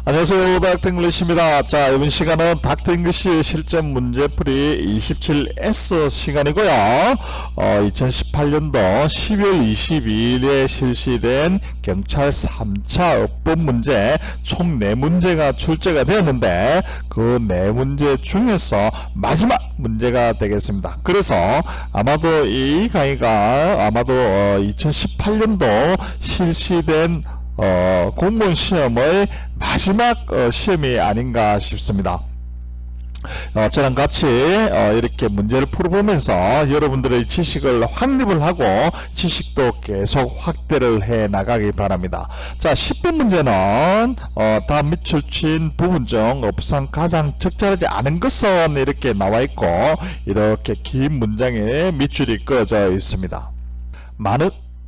안녕하세요. 닥터잉글리시입니다. 자, 이번 시간은 닥터잉글리시 실전 문제풀이 27S 시간이고요. 2018년도 12월 22일에 실시된 경찰 3차 업법 문제 총 4문제가 출제가 되었는데 그 4문제 중에서 마지막 문제가 되겠습니다. 그래서 아마도 이 강의가 아마도 2018년도 실시된 공무원 시험의 마지막 시험이 아닌가 싶습니다. 저랑 같이 이렇게 문제를 풀어보면서 여러분들의 지식을 확립을 하고 지식도 계속 확대를 해 나가기 바랍니다. 자, 10번 문제는 다음 밑줄친 부분 중 업상 가장 적절하지 않은 것은 이렇게 나와 있고 이렇게 긴 문장에 밑줄이 그어져 있습니다.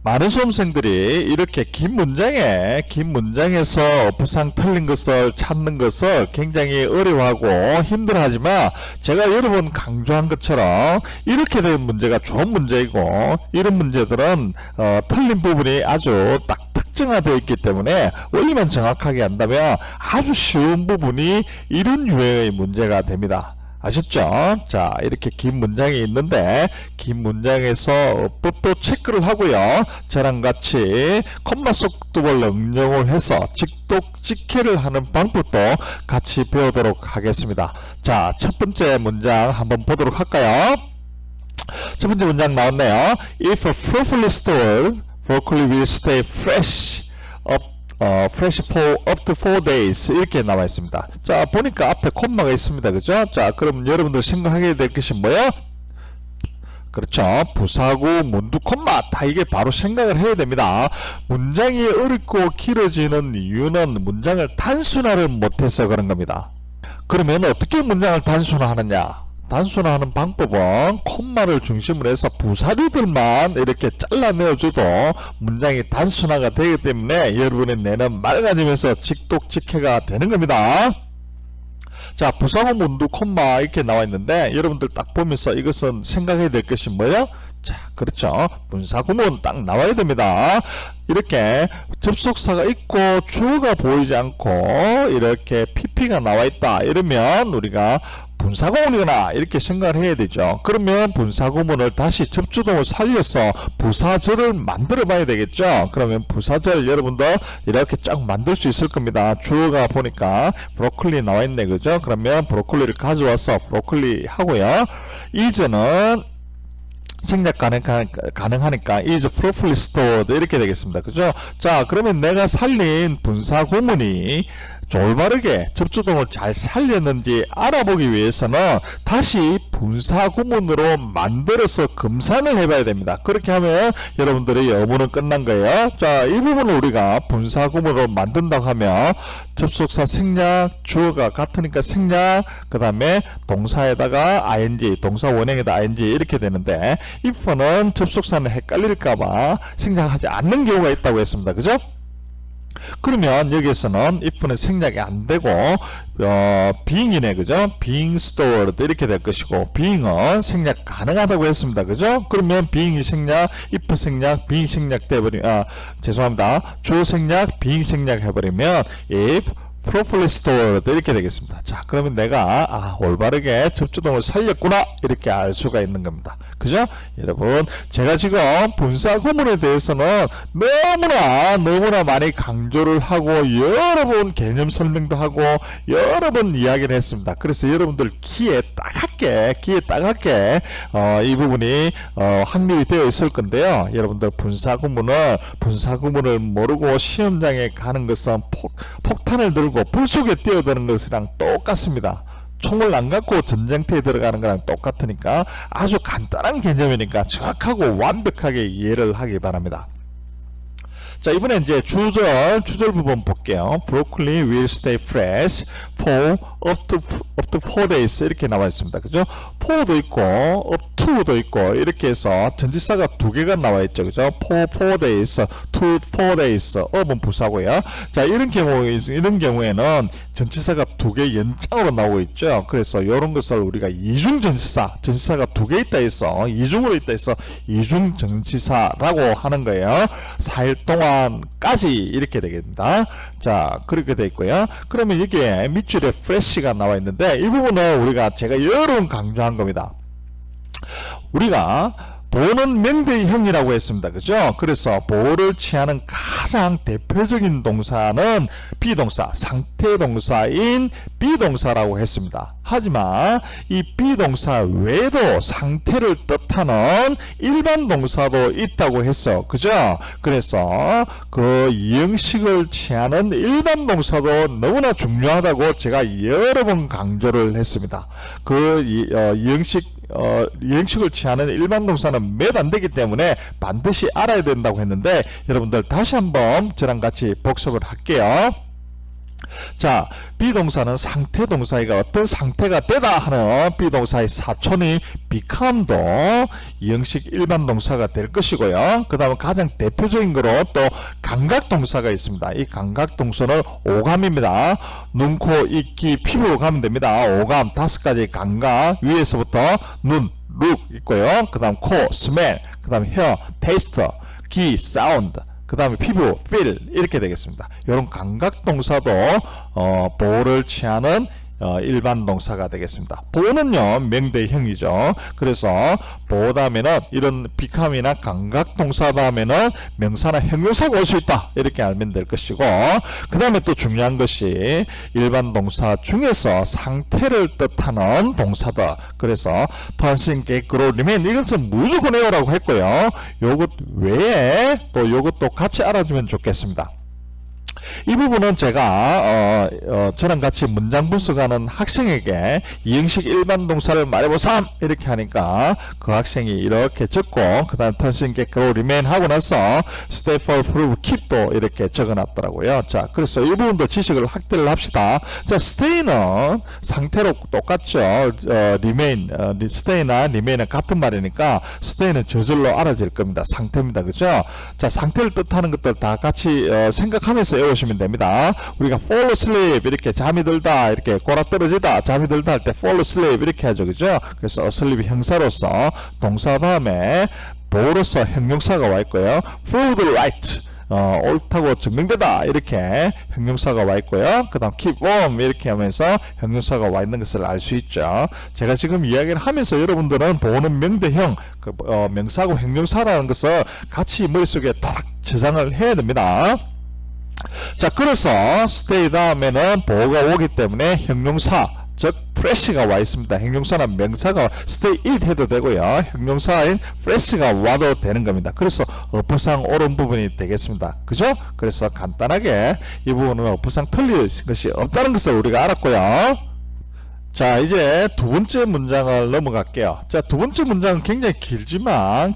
많은 수험생들이 이렇게 긴 문장에서 업상 틀린 것을 찾는 것을 굉장히 어려워하고 힘들어하지만 제가 여러 번 강조한 것처럼 이렇게 된 문제가 좋은 문제이고 이런 문제들은 틀린 부분이 아주 딱 특정화되어 있기 때문에 원리만 정확하게 한다면 아주 쉬운 부분이 이런 유형의 문제가 됩니다. 아셨죠? 자, 이렇게 긴 문장이 있는데 긴 문장에서 어법도 체크를 하고요. 저랑 같이 콤마 속도를 응용을 해서 직독직해를 하는 방법도 같이 배우도록 하겠습니다. 자, 첫 번째 문장 한번 보도록 할까요? 첫 번째 문장 나왔네요. If a properly stored broccoli will stay fresh fresh for up to 4 days 이렇게 나와 있습니다. 자, 보니까 앞에 콤마가 있습니다. 그죠? 자, 그럼 여러분들 생각하게 될 것이 뭐예요? 그렇죠. 부사구, 문두, 콤마 다 이게 바로 생각을 해야 됩니다. 문장이 어렵고 길어지는 이유는 문장을 단순화를 못해서 그런 겁니다. 그러면 어떻게 문장을 단순화하느냐? 단순화하는 방법은 콤마를 중심으로 해서 부사류들만 이렇게 잘라내어줘도 문장이 단순화가 되기 때문에 여러분의 뇌는 맑아지면서 직독직해가 되는 겁니다. 자, 부사구, 문두, 콤마 이렇게 나와 있는데 여러분들 딱 보면서 이것은 생각해야 될 것이 뭐예요? 자, 그렇죠. 분사구문 딱 나와야 됩니다. 이렇게 접속사가 있고 주어가 보이지 않고 이렇게 PP가 나와 있다 이러면 우리가 분사구문이구나 이렇게 생각을 해야 되죠. 그러면 분사구문을 다시 접주동을 살려서 부사절을 만들어 봐야 되겠죠. 그러면 부사절 여러분도 이렇게 쫙 만들 수 있을 겁니다. 주어가 보니까 브로콜리 나와 있네, 그죠? 그러면 브로콜리를 가져와서 브로콜리 하고요. 이제는 생략 가능하니까 is properly stored 이렇게 되겠습니다. 그죠? 자, 그러면 내가 살린 분사구문이 올바르게 접주동을 잘 살렸는지 알아보기 위해서는 다시 분사구문으로 만들어서 검사를 해봐야 됩니다. 그렇게 하면 여러분들의 업무는 끝난 거예요. 자, 이 부분을 우리가 분사구문으로 만든다고 하면 접속사 생략, 주어가 같으니까 생략, 그 다음에 동사에다가 ing, 동사 원형에다 ing 이렇게 되는데 if는 접속사는 헷갈릴까봐 생략하지 않는 경우가 있다고 했습니다. 그죠? 그러면 여기에서는 if는 생략이 안 되고 being이네, 그죠? being stored 이렇게 될 것이고 being은 생략 가능하다고 했습니다. 그죠? 그러면 being이 생략, if 생략, being 생략 돼버리면 죄송합니다. 주어 생략, being 생략 해버리면 if properly stored 이렇게 되겠습니다. 자, 그러면 내가 올바르게 접주동을 살렸구나 이렇게 알 수가 있는 겁니다. 그죠? 여러분, 제가 지금 분사구문에 대해서는 너무나 많이 강조를 하고 여러 번 개념 설명도 하고 여러 번 이야기를 했습니다. 그래서 여러분들 귀에 따갑게 이 부분이 확립이 되어 있을 건데요. 여러분들 분사구문을 모르고 시험장에 가는 것은 폭탄을 들고 불 속에 뛰어드는 것이랑 똑같습니다. 총을 안 갖고 전쟁터에 들어가는 거랑 똑같으니까 아주 간단한 개념이니까 정확하고 완벽하게 이해를 하기 바랍니다. 자, 이번에 이제 주절 부분 볼게요. Broccoli will stay fresh for up to 4 days 이렇게 나와 있습니다. 그죠? for도 있고 up to도 있고 이렇게 해서 전치사가 2개가 나와 있죠. 그죠? for 4 days, to 4 days. up은 부사고요. 자, 이런 경우에는 전치사가 2개 연장으로 나오고 있죠. 그래서 이런 것을 우리가 이중 전치사가 2개 있다 해서 이중으로 있다 해서 이중 전치사라고 하는 거예요. 4일 동안 일반까지 이렇게 되겠습니다. 자, 그렇게 되어 있고요. 그러면 여기에 밑줄에 fresh가 나와 있는데 이 부분은 우리가 제가 여러 번 강조한 겁니다. 우리가 보호는 명대형이라고 했습니다. 그죠? 그래서 보호를 취하는 가장 대표적인 동사는 비동사, 상태동사인 비동사라고 했습니다. 하지만 이 비동사 외에도 상태를 뜻하는 일반 동사도 있다고 했어. 그죠? 그래서 그 이형식을 취하는 일반 동사도 너무나 중요하다고 제가 여러 번 강조를 했습니다. 그 이형식을 취하는 일반 동사는 몇 안 되기 때문에 반드시 알아야 된다고 했는데 여러분들 다시 한번 저랑 같이 복습을 할게요. 자, 비동사는 상태 동사가 어떤 상태가 되다 하는 비동사의 사촌인 become도 이형식 일반 동사가 될 것이고요. 그 다음에 가장 대표적인 거로 또 감각 동사가 있습니다. 이 감각 동사는 오감입니다. 눈, 코, 입, 귀, 피부로 가면 됩니다. 오감 5가지 감각 위에서부터 눈, look 있고요. 그 다음 코, smell, 그 다음 hear, taste, 귀, sound, 그 다음에 피부, feel 이렇게 되겠습니다. 이런 감각 동사도 보호를 취하는 일반 동사가 되겠습니다. 보호는요 명대형이죠. 그래서 보호 다음에는 이런 become이나 감각 동사 다음에는 명사나 형용사가 올 수 있다 이렇게 알면 될 것이고, 그 다음에 또 중요한 것이 일반 동사 중에서 상태를 뜻하는 동사다. 그래서 turn, get, grow, remain 이것은 무조건 외우라고 했고요. 요것 외에 또 요것도 같이 알아주면 좋겠습니다. 이 부분은 제가 저랑 같이 문장 분석하는 학생에게 이형식 일반 동사를 말해보삼 이렇게 하니까 그 학생이 이렇게 적고 그 다음 turn, get, grow, remain 하고 나서 stay, fall, prove, keep도 이렇게 적어놨더라고요. 자, 그래서 이 부분도 지식을 확대를 합시다. 자, stay는 상태로 똑같죠. remain, stay나 remain은 같은 말이니까 stay는 저절로 알아질 겁니다. 상태입니다. 그죠? 자, 상태를 뜻하는 것들 다 같이 생각하면서 외우시면 됩니다. 우리가 fall asleep 이렇게 잠이 들다, 이렇게 골아떨어지다, 잠이 들다 할 때 fall asleep 이렇게 하죠. 그죠? 그래서 asleep 형사로서 동사 다음에 보호로서 형용사가 와 있고요. prove the right 옳다고 증명되다 이렇게 형용사가 와 있고요. 그 다음 keep warm 이렇게 하면서 형용사가 와 있는 것을 알 수 있죠. 제가 지금 이야기를 하면서 여러분들은 보호는 명대형, 명사하고 형용사라는 것을 같이 머릿속에 탁 저장을 해야 됩니다. 자, 그래서 stay 다음에는 보호가 오기 때문에 형용사 즉 fresh가 와 있습니다. 형용사는 명사가 stay it 해도 되고요. 형용사인 fresh가 와도 되는 겁니다. 그래서 어법상 옳은 부분이 되겠습니다. 그죠? 그래서 간단하게 이 부분은 어법상 틀릴 것이 없다는 것을 우리가 알았고요. 자, 이제 두 번째 문장을 넘어갈게요. 자, 두 번째 문장은 굉장히 길지만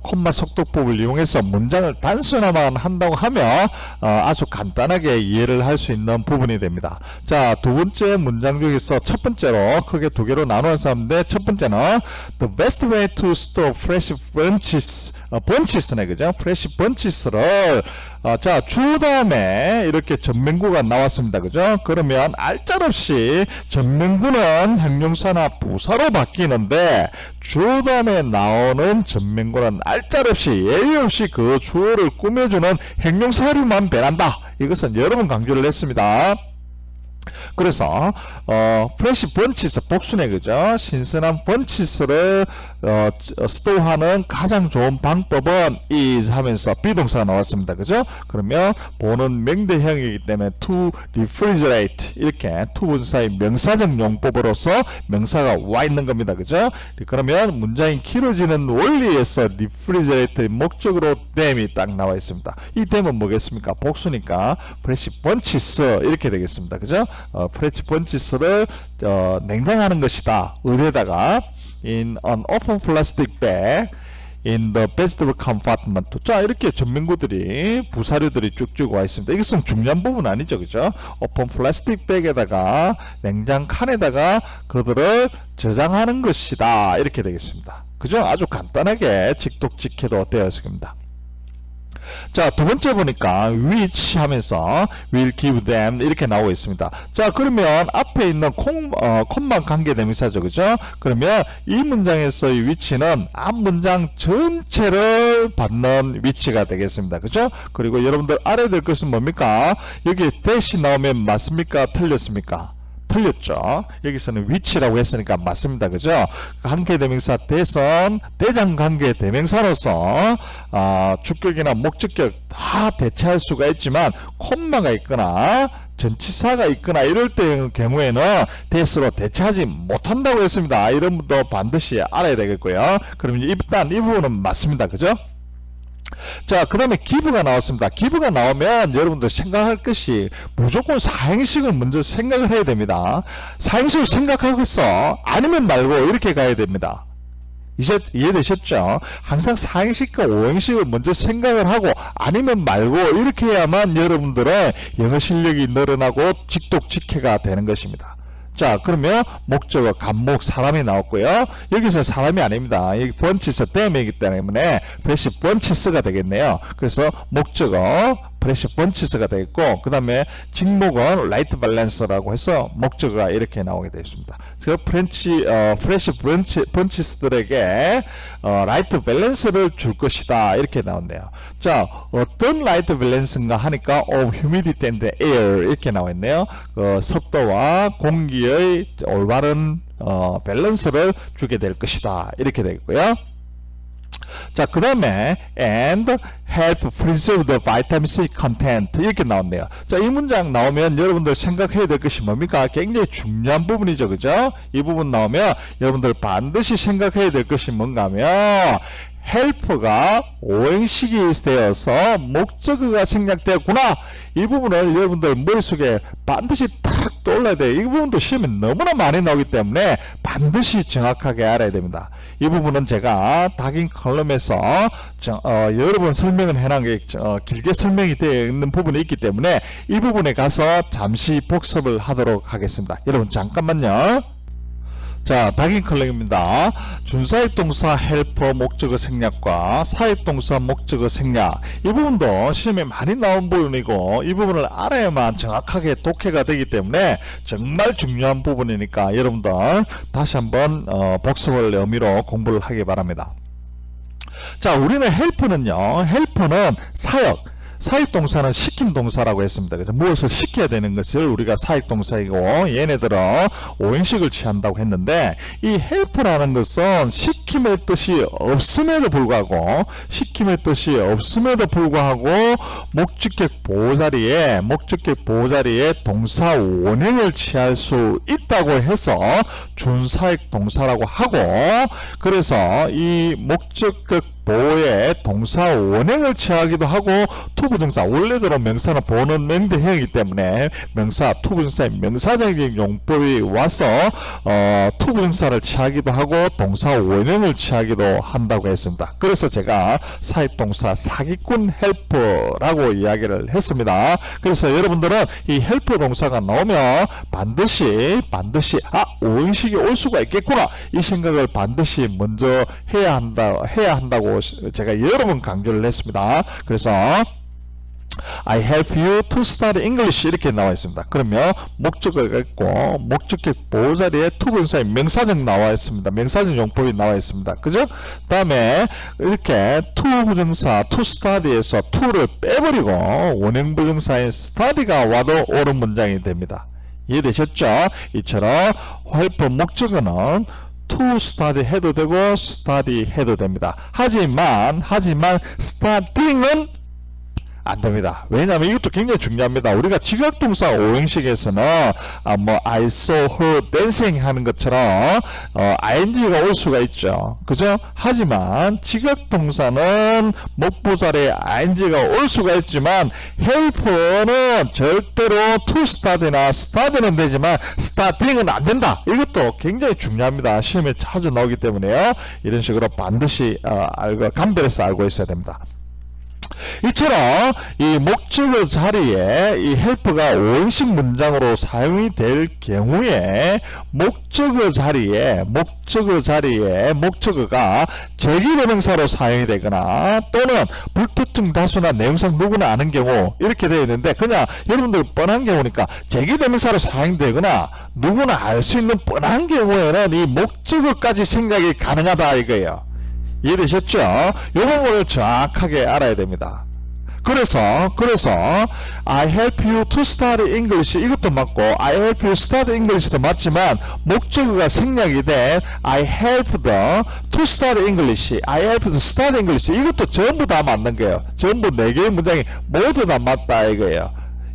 콤마 속도법을 이용해서 문장을 단순화만 한다고 하면 아주 간단하게 이해를 할 수 있는 부분이 됩니다. 자, 두 번째 문장 중에서 첫 번째로 크게 두 개로 나누어서 하는데, 첫 번째는 The best way to store fresh bunches네, 그죠? fresh bunches를 자, 주 다음에 이렇게 전명구가 나왔습니다. 그죠? 그러면 알짤없이 전명구는 형용사나 부사로 바뀌는데 주 다음에 나오는 전명구는 알짤없이 예의 없이 그 주어를 꾸며주는 형용사류만 변한다. 이것은 여러 번 강조를 했습니다. 그래서 프레시 번치스 복수네, 그죠? 신선한 번치스를 스토어하는 가장 좋은 방법은 is 하면서 비동사가 나왔습니다. 그죠? 그러면 보는 명대형이기 때문에 to refrigerate 이렇게 to 분사의 명사적 용법으로서 명사가 와 있는 겁니다. 그죠? 그러면 문장이 길어지는 원리에서 refrigerate의 목적으로 them이 딱 나와 있습니다. 이 them은 뭐겠습니까? 복수니까 프레시 번치스 이렇게 되겠습니다. 그죠? 프레시 번치스를 냉장하는 것이다. 어디에다가 in an open plastic bag in the vegetable compartment. 자, 이렇게 전명구들이 부사류들이 쭉쭉 와 있습니다. 이것은 중요한 부분 아니죠, 그죠? 오픈 플라스틱 백에다가 냉장 칸에다가 그들을 저장하는 것이다. 이렇게 되겠습니다. 그죠? 아주 간단하게 직독직해도 되어 있습니다. 자, 두 번째 보니까 which 하면서 will give them 이렇게 나오고 있습니다. 자, 그러면 앞에 있는 콤마 관계대명사죠. 그죠? 그러면 이 문장에서의 which는 앞 문장 전체를 받는 which가 되겠습니다. 그죠? 그리고 여러분들 알아야 될 것은 뭡니까? 여기 대시 나오면 맞습니까? 틀렸습니까? 틀렸죠. 여기서는 위치라고 했으니까 맞습니다. 그죠? 관계대명사 대선, 대장관계대명사로서 주격이나 목적격 다 대체할 수가 있지만 콤마가 있거나 전치사가 있거나 이럴 때 경우에는 대수로 대체하지 못한다고 했습니다. 이런 분도 반드시 알아야 되겠고요. 그럼 일단 이 부분은 맞습니다. 그죠? 자, 그 다음에 기브가 나왔습니다. 기브가 나오면 여러분들 생각할 것이 무조건 사행식을 먼저 생각을 해야 됩니다. 사행식을 생각하고 있어 아니면 말고 이렇게 가야 됩니다. 이제 이해되셨죠? 항상 사행식과 오행식을 먼저 생각을 하고 아니면 말고 이렇게 해야만 여러분들의 영어 실력이 늘어나고 직독직해가 되는 것입니다. 자, 그러면 목적어, 간목, 사람이 나왔고요. 여기서 사람이 아닙니다. 이 번치스 댐이기 때문에 프레시 번치스가 되겠네요. 그래서 목적어 프레시 번치스가 되겠고, 그 다음에 직목은 라이트 밸런스라고 해서 목적어가 이렇게 나오게 되어 있습니다. 그 프레시 번치스들에게 라이트 밸런스를 줄 것이다 이렇게 나왔네요. 자, 어떤 라이트 밸런스인가 하니까 humidity and air 이렇게 나와 있네요. 습도와 공기의 올바른 밸런스를 주게 될 것이다 이렇게 되겠고요. 자, 그 다음에 and help preserve the vitamin C content 이렇게 나왔네요. 자, 이 문장 나오면 여러분들 생각해야 될 것이 뭡니까? 굉장히 중요한 부분이죠. 그죠? 이 부분 나오면 여러분들 반드시 생각해야 될 것이 뭔가 하면 help가 오행식이 되어서 목적어가 생략되었구나. 이 부분을 여러분들 머릿속에 반드시 탁 떠올라야 돼요. 이 부분도 시험에 너무나 많이 나오기 때문에 반드시 정확하게 알아야 됩니다. 이 부분은 제가 다긴 컬럼에서 여러 번 설명을 해놓은 게 길게 설명이 되어 있는 부분이 있기 때문에 이 부분에 가서 잠시 복습을 하도록 하겠습니다. 여러분 잠깐만요. 자, 다긴 컬럼입니다. 준사역동사 헬퍼 목적어 생략과 사역동사 목적어 생략, 이 부분도 시험에 많이 나온 부분이고 이 부분을 알아야만 정확하게 독해가 되기 때문에 정말 중요한 부분이니까 여러분들 다시 한번 복습을 의미로 공부를 하기 바랍니다. 자, 우리는 헬퍼는요, 헬퍼는 사역동사는 시킴 동사라고 했습니다. 그래서 무엇을 시켜야 되는 것을 우리가 사역동사이고 얘네들은 오행식을 취한다고 했는데, 이 help라는 것은 시킴의 뜻이 없음에도 불구하고 목적격 보호자리에 동사 원형을 취할 수 있다고 해서 준사역동사라고 하고, 그래서 이 목적격 보호에 동사 원형을 취하기도 하고 투부정사, 원래대로 명사는 보는 명대형이기 때문에 투부정사의 명사적인 용법이 와서 투부정사를 취하기도 하고 동사 원형을 취하기도 한다고 했습니다. 그래서 제가 사역동사 사기꾼 헬퍼라고 이야기를 했습니다. 그래서 여러분들은 이 헬퍼 동사가 나오면 반드시 오행식이 올 수가 있겠구나, 이 생각을 반드시 먼저 해야 한다고 제가 여러 번 강조를 했습니다. 그래서 I help you to study English 이렇게 나와 있습니다. 그러면 목적어가 있고 목적격 보호자리에 투부정사의 명사적 나와 있습니다. 명사적 용법이 나와 있습니다. 그죠? 다음에 이렇게 투부정사 to study에서 to를 빼버리고 원형부정사인 study가 와도 옳은 문장이 됩니다. 이해되셨죠? 이처럼 help 목적어는 to study 해도 되고 study 해도 됩니다. 하지만 studying은 안 됩니다. 왜냐하면 이것도 굉장히 중요합니다. 우리가 지각동사 오행식에서는 I saw her dancing 하는 것처럼 ing가 올 수가 있죠. 그죠? 하지만 지각동사는 목보자리에 ing가 올 수가 있지만 help는 절대로 to study나 study는 되지만 studying은 안 된다. 이것도 굉장히 중요합니다. 시험에 자주 나오기 때문에요. 이런 식으로 반드시 감별해서 알고 있어야 됩니다. 이처럼 이 목적어 자리에 이 help가 5형식 문장으로 사용이 될 경우에 목적어 자리에 목적어가 제기대명사로 사용이 되거나 또는 불특정 다수나 내용상 누구나 아는 경우 이렇게 되어 있는데, 그냥 여러분들 뻔한 경우니까 제기대명사로 사용되거나 누구나 알 수 있는 뻔한 경우에는 이 목적어까지 생략이 가능하다 이거예요. 이해되셨죠? 이 부분을 정확하게 알아야 됩니다. 그래서 I help you to study English 이것도 맞고 I help you study English도 맞지만 목적어가 생략이 된 I help the to study English, I help to study English 이것도 전부 다 맞는 거예요. 전부 4개의 문장이 모두 다 맞다 이거예요.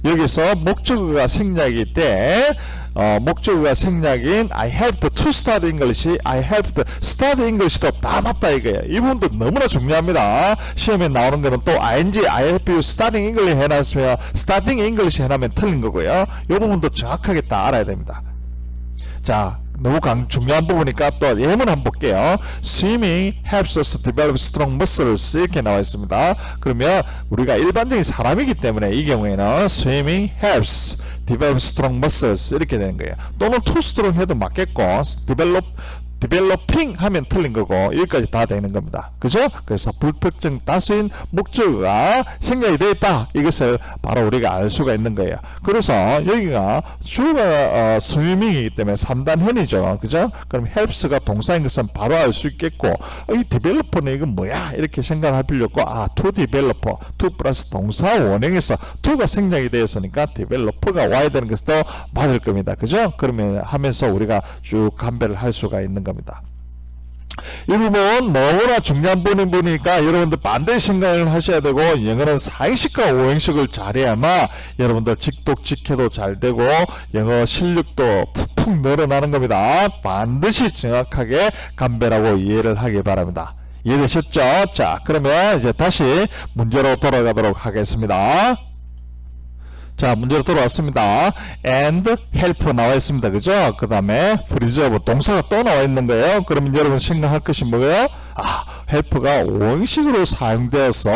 여기서 목적어가 생략이 돼 목적어가 생략인 I helped to study English, I helped study English도 다 맞다 이거예요. 이 부분도 너무나 중요합니다. 시험에 나오는 거는 또 ing, I help you studying English 해놨으면 studying English 해놓으면 틀린 거고요. 이 부분도 정확하게 다 알아야 됩니다. 자, 너무 중요한 부분이니까 또 예문 한번 볼게요. Swimming helps us develop strong muscles 이렇게 나와 있습니다. 그러면 우리가 일반적인 사람이기 때문에 이 경우에는 Swimming helps develop strong muscles 이렇게 되는 거예요. 또는 too strong 해도 맞겠고 developing 하면 틀린 거고 여기까지 다 되는 겁니다. 그죠? 그래서 불특정 다수인 목적어가 생략이 되어 있다. 이것을 바로 우리가 알 수가 있는 거예요. 그래서 여기가 주어가 스위밍이기 때문에 3단현이죠. 그죠? 그럼 helps가 동사인 것은 바로 알 수 있겠고 이 developer는 이건 뭐야? 이렇게 생각할 필요 없고 to developer, to 플러스 동사 원형에서 to가 생략이 되었으니까 developer가 와야 되는 것도 맞을 겁니다. 그죠? 그러면 하면서 우리가 쭉 감별을 할 수가 있는 겁니다. 이 부분 너무나 중요한 부분이니까 여러분들 반드시 생각을 하셔야 되고, 영어는 4형식과 5형식을 잘해야만 여러분들 직독직해도 잘 되고 영어 실력도 푹푹 늘어나는 겁니다. 반드시 정확하게 감별하고 이해를 하기 바랍니다. 이해되셨죠? 자, 그러면 이제 다시 문제로 돌아가도록 하겠습니다. 자, 문제로 돌아왔습니다. and help 나와 있습니다. 그죠? 그 다음에 preserve 동사가 또 나와 있는 거예요. 그러면 여러분 생각할 것이 뭐예요? help가 5형식으로 사용되어서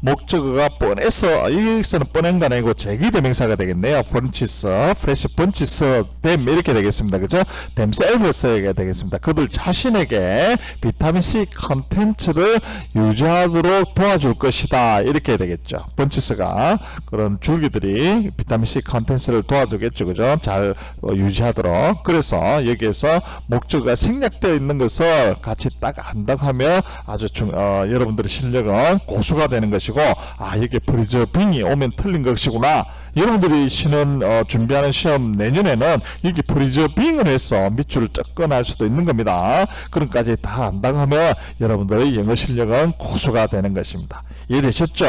목적어가 뻔해서, 여기서는 뻔한 거 아니고 제기대명사가 되겠네요. bunches, fresh bunches, them 이렇게 되겠습니다. 그죠? themselves가 되겠습니다. 그들 자신에게 비타민C 컨텐츠를 유지하도록 도와줄 것이다. 이렇게 되겠죠. bunches가 그런 줄기들이 비타민C 컨텐츠를 도와주겠죠. 그죠? 잘 유지하도록. 그래서 여기에서 목적어가 생략되어 있는 것을 같이 딱 안다고 하면 아주 여러분들의 실력은 고수가 되는 것이고, 이게 preserving이 오면 틀린 것이구나. 여러분들이 준비하는 시험 내년에는 이게 preserving을 해서 밑줄을 접근할 수도 있는 겁니다. 그런까지 다 안다고 하면 여러분들의 영어 실력은 고수가 되는 것입니다. 이해되셨죠?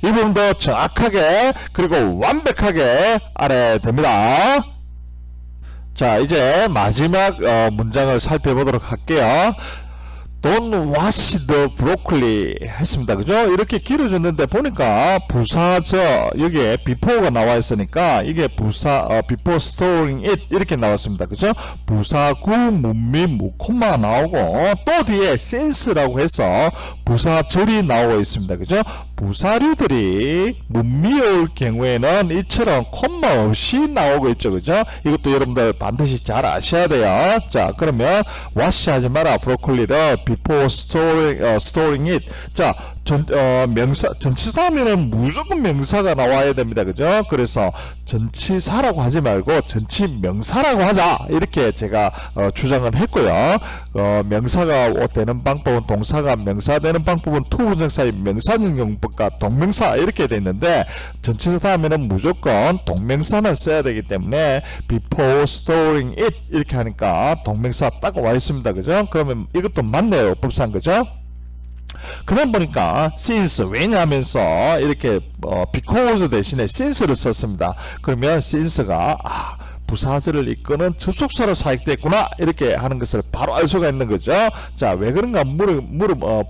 이 부분도 정확하게 그리고 완벽하게 알아야 됩니다. 자, 이제 마지막 문장을 살펴보도록 할게요. Don't wash the broccoli 했습니다. 그죠? 이렇게 길어졌는데 보니까 부사저 여기에 before가 나와 있으니까 이게 before storing it 이렇게 나왔습니다. 그죠? 부사구 문미 무콤마 나오고 또 뒤에 since라고 해서 부사절이 나오고 있습니다. 그죠? 부사류들이 문미어일 경우에는 이처럼 콤마 없이 나오고 있죠. 그죠? 이것도 여러분들 반드시 잘 아셔야 돼요. 자, 그러면 wash 하지 마라. 브로콜리를 before storing it. 자, 전치사하면은 무조건 명사가 나와야 됩니다. 그죠? 그래서 전치사라고 하지 말고 전치명사라고 하자. 이렇게 제가 주장을 했고요. 명사가 되는 방법은 동사가 명사 되는 방법은 투부정사의 명사능용법과 동명사 이렇게 돼 있는데, 전치사 하면은 무조건 동명사만 써야 되기 때문에 before storing it 이렇게 하니까 동명사 딱 와 있습니다. 그죠? 그러면 이것도 맞네요. 법상. 그죠? 그다음 보니까 since 왜냐하면서 이렇게 because 대신에 since를 썼습니다. 그러면 since가 부사절을 이끄는 접속사로 사용됐구나 이렇게 하는 것을 바로 알 수가 있는 거죠. 자, 왜 그런가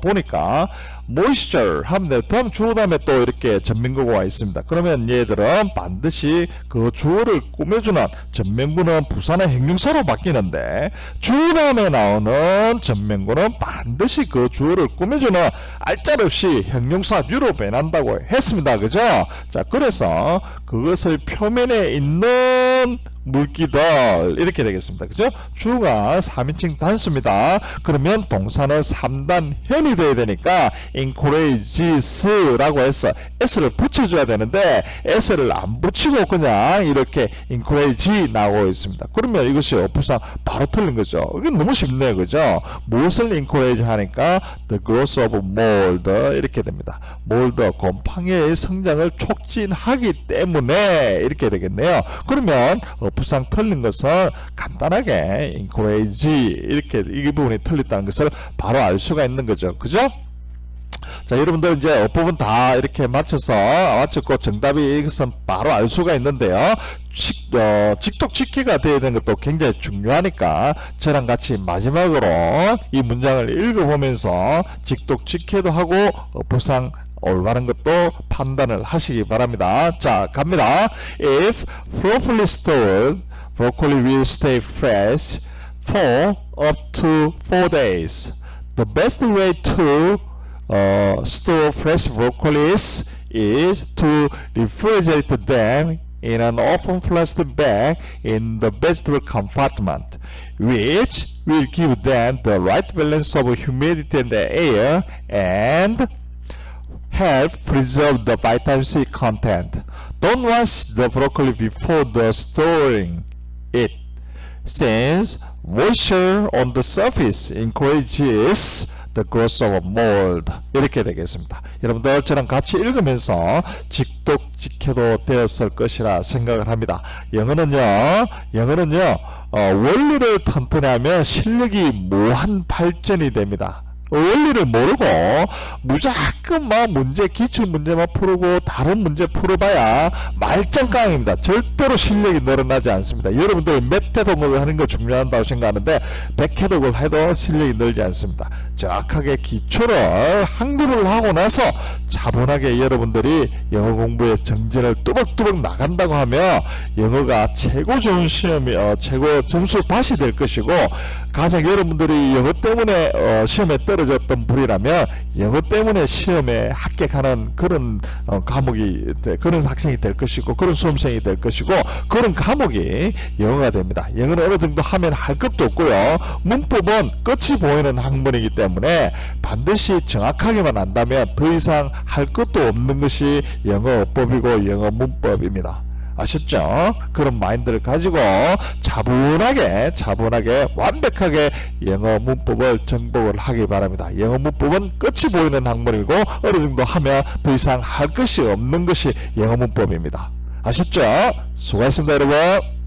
보니까 moisture 하면 다음 주어 다음에 또 이렇게 전면구가 있습니다. 그러면 얘들은 반드시 그 주어를 꾸며주는 전면구는 부사나 형용사로 바뀌는데 주어 다음에 나오는 전면구는 반드시 그 주어를 꾸며주는 알짜없이 형용사류로 변한다고 했습니다. 그죠? 자, 그래서 그것을 표면에 있는 물기들 이렇게 되겠습니다. 그죠? 주가 3인칭 단수입니다. 그러면 동사는 3단 현이 돼야 되니까 encourages라고 해서 s를 붙여줘야 되는데 s를 안 붙이고 그냥 이렇게 encourage 나오고 있습니다. 그러면 이것이 어법상 바로 틀린 거죠. 이게 너무 쉽네요. 그죠? 무엇을 encourage 하니까 the growth of mold 이렇게 됩니다. mold 곰팡이의 성장을 촉진하기 때문에 이렇게 되겠네요. 그러면 어법상 틀린 것은 간단하게 encourage 이렇게 이 부분이 틀렸다는 것을 바로 알 수가 있는 거죠. 그죠? 자, 여러분들 이제 어법은 다 이렇게 맞췄고 정답이 이것은 바로 알 수가 있는데요. 직독직해가 되어야 되는 것도 굉장히 중요하니까 저랑 같이 마지막으로 이 문장을 읽어보면서 직독직해도 하고 어법상 올바른 것도 판단을 하시기 바랍니다. 자, 갑니다. If properly stored, broccoli will stay fresh for up to 4 days. The best way to store fresh broccolis is to refrigerate them in an open plastic bag in the vegetable compartment, which will give them the right balance of humidity and air and help preserve the vitamin C content. Don't wash the broccoli before the storing it, since moisture on the surface encourages the growth of mold. 이렇게 되겠습니다. 여러분들 저랑 같이 읽으면서 직독직해도 되었을 것이라 생각을 합니다. 영어는요 원리를 튼튼히 하면 실력이 무한 발전이 됩니다. 원리를 모르고 무조건 막 기출 문제만 풀고 다른 문제 풀어봐야 말짱깡입니다. 절대로 실력이 늘어나지 않습니다. 여러분들 몇 회독을 하는 거 중요하다고 생각하는데 100회독을 해도 실력이 늘지 않습니다. 정확하게 기초를 한글을 하고 나서 차분하게 여러분들이 영어 공부에 정진을 뚜벅뚜벅 나간다고 하면 영어가 최고 좋은 시험이 최고 점수 받이 될 것이고, 가장 여러분들이 영어 때문에 시험에 떨어졌던 분이라면 영어 때문에 시험에 합격하는 그런 과목이 그런 학생이 될 것이고, 그런 수험생이 될 것이고, 그런 과목이 영어가 됩니다. 영어는 어느 정도 하면 할 것도 없고요, 문법은 끝이 보이는 학문이기 때문에 반드시 정확하게만 안다면 더 이상 할 것도 없는 것이 영어법이고 영어 문법입니다. 아셨죠? 그런 마인드를 가지고 차분하게 완벽하게 영어 문법을 정복을 하기 바랍니다. 영어 문법은 끝이 보이는 학문이고 어느 정도 하면 더 이상 할 것이 없는 것이 영어 문법입니다. 아셨죠? 수고하셨습니다, 여러분.